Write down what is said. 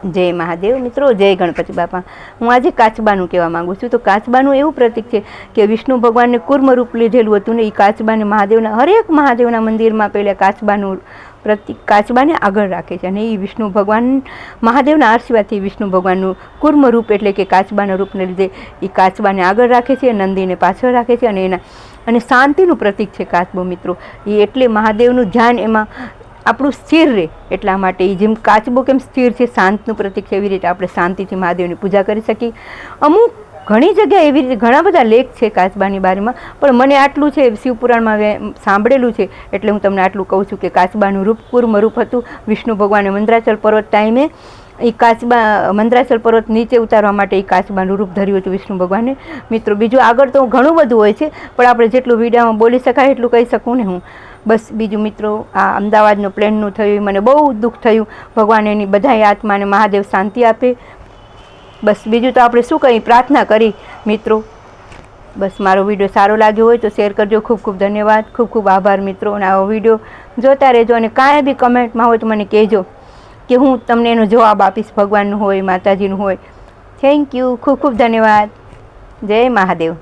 જય મહાદેવ મિત્રો, જય ગણપતિ બાપા। હું આજે કાચબાનું કહેવા માગું છું। તો કાચબાનું એવું પ્રતીક છે કે વિષ્ણુ ભગવાનને કૂર્મ રૂપ લીધેલું હતું ને, એ કાચબાને મહાદેવના હરેક મહાદેવના મંદિરમાં પહેલાં કાચબાનું પ્રતીક કાચબાને આગળ રાખે છે, અને એ વિષ્ણુ ભગવાન મહાદેવના આશીર્વાદથી વિષ્ણુ ભગવાનનું કૂર્મ રૂપ એટલે કે કાચબાના રૂપને લીધે એ કાચબાને આગળ રાખે છે, નંદીને પાછળ રાખે છે, અને શાંતિનું પ્રતીક છે કાચબો મિત્રો। એ એટલે મહાદેવનું ધ્યાન એમાં આપણું સ્થિર રહે એટલા માટે, એ જેમ કાચબો કેમ સ્થિર છે, શાંતનું પ્રતીક છે, એવી રીતે આપણે શાંતિથી મહાદેવની પૂજા કરી શકીએ। અમુક ઘણી જગ્યાએ એવી રીતે ઘણા બધા લેખ છે કાચબાની બારેમાં, પણ મને આટલું છે શિવપુરાણમાં સાંભળેલું છે એટલે હું તમને આટલું કહું છું કે કાચબાનું રૂપ કૂર્મ રૂપ હતું। વિષ્ણુ ભગવાને મંદરાચલ પર્વત ટાઈમે એ કાચબા મંદરાચલ પર્વત નીચે ઉતારવા માટે એ કાચબાનું રૂપ ધર્યું હતું વિષ્ણુ ભગવાને મિત્રો। બીજું આગળ તો ઘણું બધું હોય છે, પણ આપણે જેટલું વિડીયોમાં બોલી શકાય એટલું કહી શકું ને હું। બસ બીજું મિત્રો, આ અમદાવાદનું પ્લેનનું થયું મને બહુ દુઃખ થયું। ભગવાન એની બધાય આત્માને મહાદેવ શાંતિ આપે। બસ બીજું તો આપણે શું કહી, પ્રાર્થના કરી મિત્રો। બસ મારો વિડીયો સારો લાગ્યો હોય તો શેર કરજો। ખૂબ ખૂબ ધન્યવાદ, ખૂબ ખૂબ આભાર મિત્રો। અને આવો વિડીયો જોતા રહેજો, અને કાંઈ બી કમેન્ટમાં હોય તો મને કહેજો કે હું તમને એનો જવાબ આપીશ, ભગવાનનું હોય માતાજીનું હોય। થેન્ક યુ, ખૂબ ખૂબ ધન્યવાદ। જય મહાદેવ।